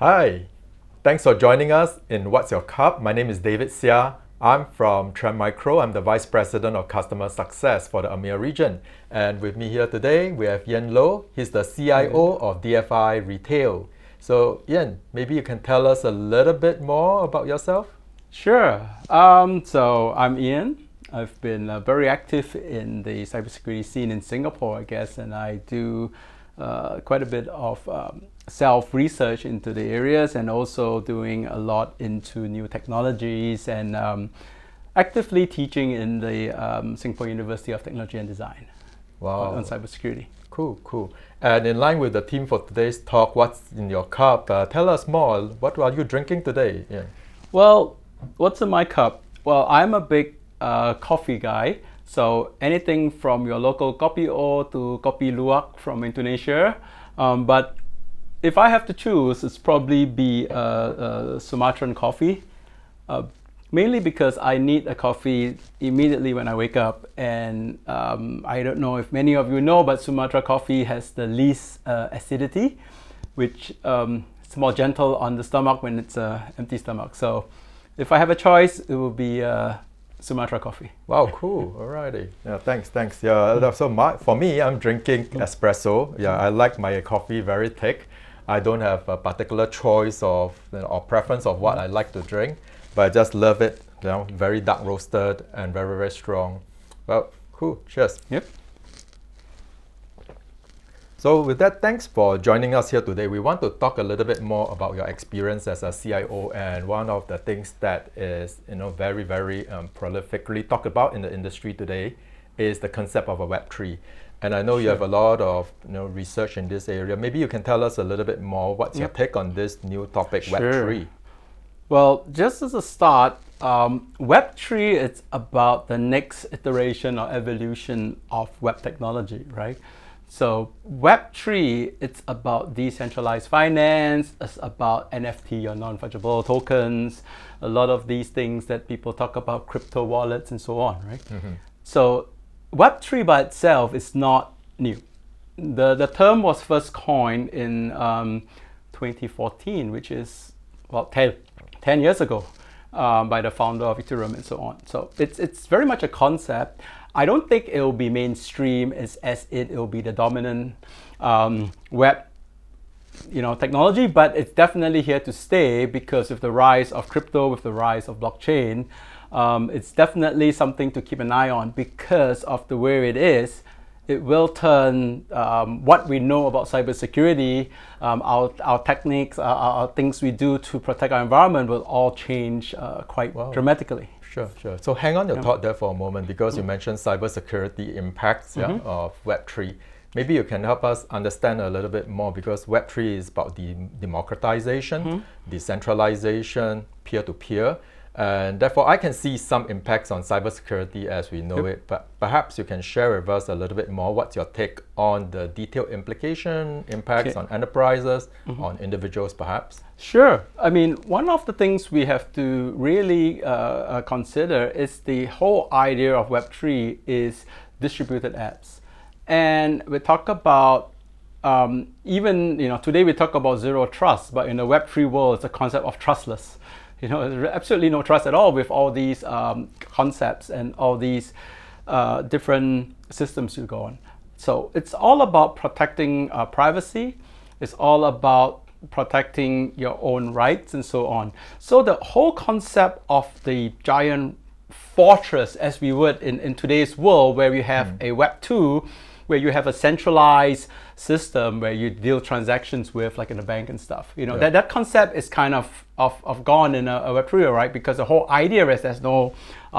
Hi, thanks for joining us in What's Your Cup. My name is David Siah. I'm from Trend Micro. I'm the Vice President of Customer Success for the AMEA region. And with me here today, we have Ian Loe. He's the CIO of DFI Retail. So Ian, maybe you can tell us a little bit more about yourself? Sure. So I'm Ian. I've been very active in the cybersecurity scene in Singapore, I guess, and I do quite a bit of self-research into the areas and also doing a lot into new technologies and actively teaching in the Singapore University of Technology and Design on cybersecurity. Cool. And in line with the theme for today's talk, what's in your cup? Tell us more. What are you drinking today? Yeah. Well, what's in my cup? Well, I'm a big coffee guy. So anything from your local kopi O to kopi luwak from Indonesia. But if I have to choose, it's probably be Sumatran coffee. Mainly because I need a coffee immediately when I wake up. And I don't know if many of you know, but Sumatra coffee has the least acidity, which it's more gentle on the stomach when it's an empty stomach. So if I have a choice, it will be Sumatra coffee. Wow, cool. Alrighty. Yeah, thanks. Yeah, so for me, I'm drinking espresso. Yeah, I like my coffee very thick. I don't have a particular choice of or preference of what I like to drink, but I just love it. Very dark roasted and very, very strong. Well, cool. Cheers. Yep. So with that, thanks for joining us here today. We want to talk a little bit more about your experience as a CIO, and one of the things that is very, very prolifically talked about in the industry today is the concept of a Web3. And I know you have a lot of research in this area. Maybe you can tell us a little bit more. What's your take on this new topic, Web3? Well, just as a start, Web3 is about the next iteration or evolution of web technology, right? So Web3, it's about decentralized finance, it's about NFT or non-fungible tokens, a lot of these things that people talk about, crypto wallets and so on, right? Mm-hmm. So Web3 by itself is not new. The term was first coined in 2014, which is, 10 years ago by the founder of Ethereum and so on. So it's very much a concept. I don't think it will be mainstream as it will be the dominant web technology, but it's definitely here to stay because with the rise of crypto, with the rise of blockchain, it's definitely something to keep an eye on because of the way it is. It will turn what we know about cybersecurity, our techniques, our things we do to protect our environment will all change quite dramatically. Sure. So hang on your thought there for a moment because you mentioned cybersecurity impacts of Web3. Maybe you can help us understand a little bit more because Web3 is about the democratization, decentralization, peer-to-peer. And therefore, I can see some impacts on cybersecurity as we know it, but perhaps you can share with us a little bit more. What's your take on the detailed impacts on enterprises, on individuals perhaps? Sure. I mean, one of the things we have to really consider is the whole idea of Web3 is distributed apps. And we talk about today we talk about zero trust, but in the Web3 world, it's a concept of trustless. There's absolutely no trust at all with all these concepts and all these different systems you go on. So it's all about protecting privacy. It's all about protecting your own rights and so on. So the whole concept of the giant fortress, as we would in today's world, where you have a Web 2, where you have a centralized system where you deal transactions with, like in a bank and stuff. That concept is kind of gone in a Web3, right? Because the whole idea is there's no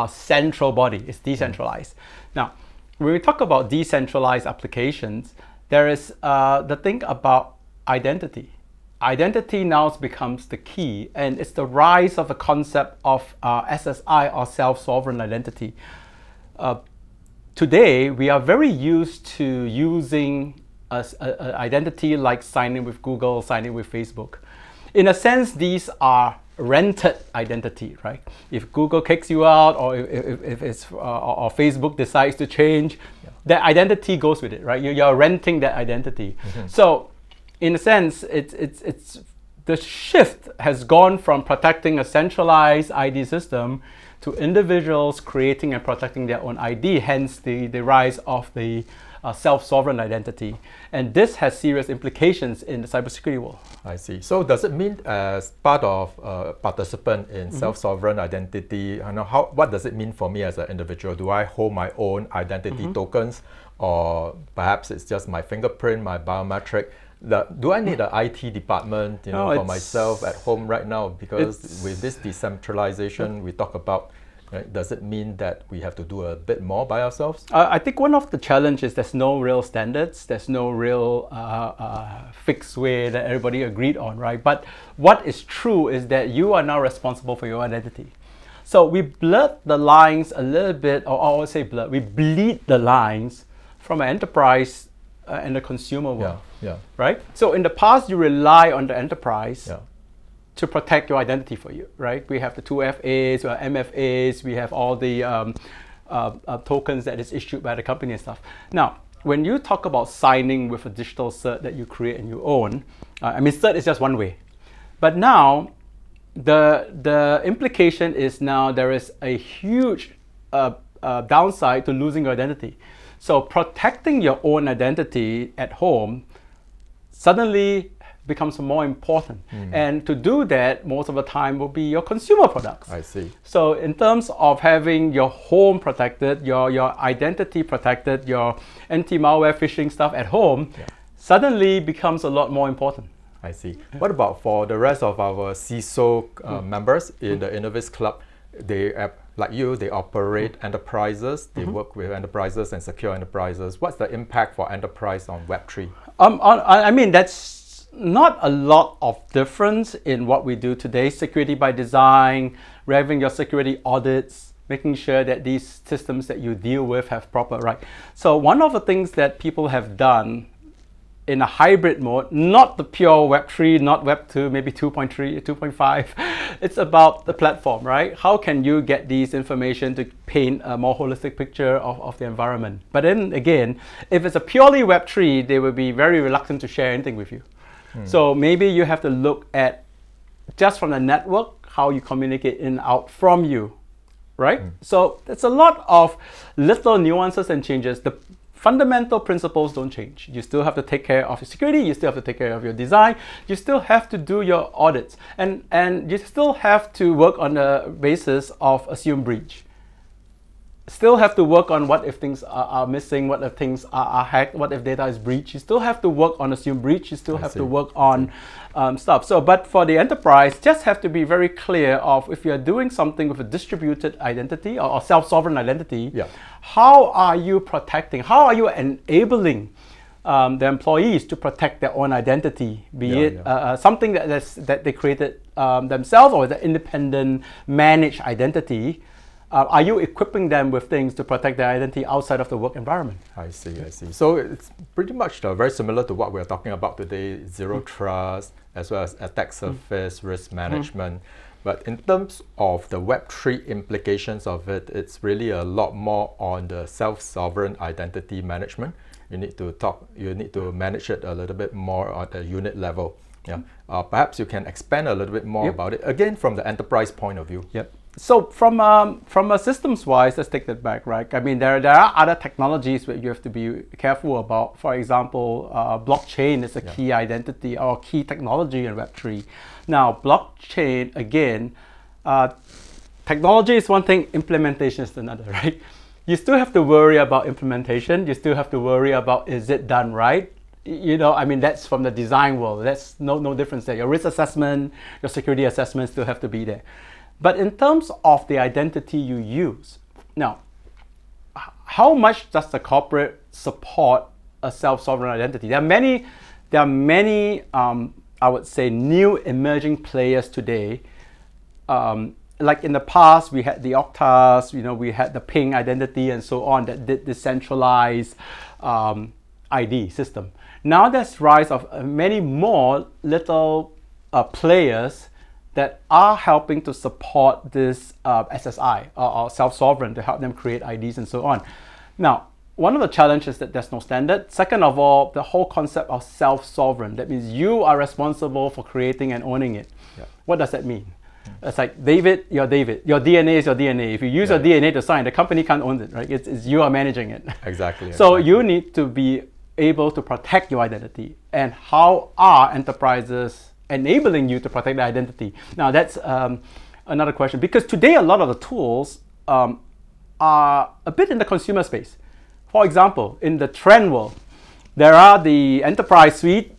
central body, it's decentralized. Now, when we talk about decentralized applications, there is the thing about identity. Identity now becomes the key, and it's the rise of the concept of SSI or self-sovereign identity. Today, we are very used to using an identity like signing with Google, signing with Facebook. In a sense, these are rented identity, right? If Google kicks you out, or if or Facebook decides to change, that identity goes with it, right? You're renting that identity. So, in a sense, it's the shift has gone from protecting a centralized ID system to individuals creating and protecting their own ID, hence the rise of the self-sovereign identity. And this has serious implications in the cybersecurity world. I see. So does it mean as part of participant in self-sovereign identity, what does it mean for me as an individual? Do I hold my own identity tokens, or perhaps it's just my fingerprint, my biometric? Do I need an IT department for myself at home right now? Because with this decentralization we talk about, right, does it mean that we have to do a bit more by ourselves? I think one of the challenges, there's no real standards, there's no real fixed way that everybody agreed on, right? But what is true is that you are now responsible for your identity. So we blurred the lines a little bit, or I would say blurred, we bleed the lines from an enterprise and the consumer world, right? So in the past, you rely on the enterprise to protect your identity for you, right? We have the 2FAs, we have MFAs, we have all the tokens that is issued by the company and stuff. Now, when you talk about signing with a digital cert that you create and you own, cert is just one way. But now, the implication is now there is a huge downside to losing your identity. So protecting your own identity at home suddenly becomes more important. And to do that, most of the time will be your consumer products. I see. So in terms of having your home protected, your identity protected, your anti-malware phishing stuff at home, suddenly becomes a lot more important. I see. What about for the rest of our CISO members in the Innovis Club? They like you, they operate enterprises, they work with enterprises and secure enterprises. What's the impact for enterprise on Web3? That's not a lot of difference in what we do today. Security by design, having your security audits, making sure that these systems that you deal with have proper, right? So one of the things that people have done in a hybrid mode, not the pure Web3, not Web2, maybe 2.3, 2.5. It's about the platform, right? How can you get these information to paint a more holistic picture of the environment? But then again, if it's a purely Web3, they will be very reluctant to share anything with you. So maybe you have to look at just from the network, how you communicate in and out from you, right? So it's a lot of little nuances and changes. The fundamental principles don't change. You still have to take care of your security, you still have to take care of your design, you still have to do your audits, and you still have to work on the basis of assumed breach. Still have to work on what if things are missing, what if things are hacked, what if data is breached. You still have to work on assumed breach, you still have to work on stuff. So, but for the enterprise, just have to be very clear of if you're doing something with a distributed identity or self-sovereign identity, how are you protecting, how are you enabling the employees to protect their own identity, be it something that they created themselves or the independent managed identity. Are you equipping them with things to protect their identity outside of the work environment? I see. So it's pretty much very similar to what we're talking about today, zero trust, as well as attack surface, risk management. But in terms of the Web3 implications of it, it's really a lot more on the self-sovereign identity management. You need to manage it a little bit more at the unit level. Perhaps you can expand a little bit more about it, again, from the enterprise point of view. So from a systems-wise, let's take that back, right? I mean, there are other technologies that you have to be careful about. For example, blockchain is a key identity or key technology in Web3. Now, blockchain, again, technology is one thing, implementation is another, right? You still have to worry about implementation. You still have to worry about, is it done right? That's from the design world. That's no difference there. Your risk assessment, your security assessment still have to be there. But in terms of the identity you use, now, how much does the corporate support a self-sovereign identity? There are many, I would say, new emerging players today. Like in the past, we had the Oktas, we had the Ping identity and so on that did the centralized ID system. Now there's rise of many more little players that are helping to support this SSI or self-sovereign to help them create IDs and so on. Now, one of the challenges is that there's no standard. Second of all, the whole concept of self-sovereign. That means you are responsible for creating and owning it. Yeah. What does that mean? It's like David. Your DNA is your DNA. If you use your DNA to sign, the company can't own it, right? It's you are managing it. Exactly. So you need to be able to protect your identity. And how are enterprises enabling you to protect the identity? Now that's another question, because today a lot of the tools are a bit in the consumer space. For example, in the trend world, there are the enterprise suite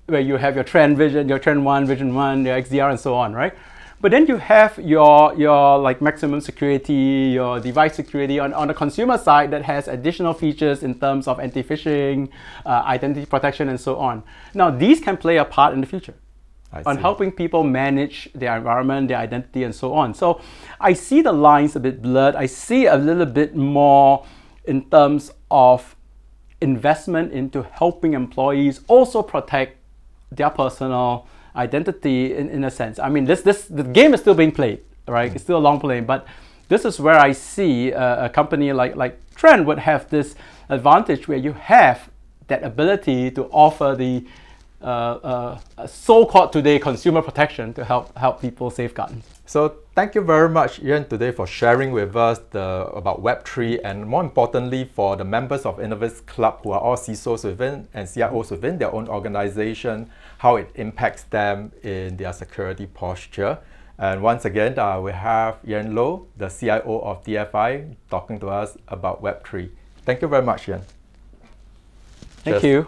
where you have your trend vision, your trend 1, vision 1, your XDR and so on, right? But then you have your like maximum security, your device security on the consumer side that has additional features in terms of anti-phishing, identity protection, and so on. Now, these can play a part in the future on helping people manage their environment, their identity, and so on. So I see the lines a bit blurred. I see a little bit more in terms of investment into helping employees also protect their personal identity in a sense. I mean, the game is still being played, right? It's still a long play, but this is where I see a company like Trend would have this advantage where you have that ability to offer the so-called today consumer protection to help people safeguard. So thank you very much, Ian, today for sharing with us about Web3, and more importantly for the members of Innovis Club who are all CISOs within and CIOs within their own organization, how it impacts them in their security posture. And once again, we have Ian Loe, the CIO of DFI, talking to us about Web3. Thank you very much, Ian. Thank you.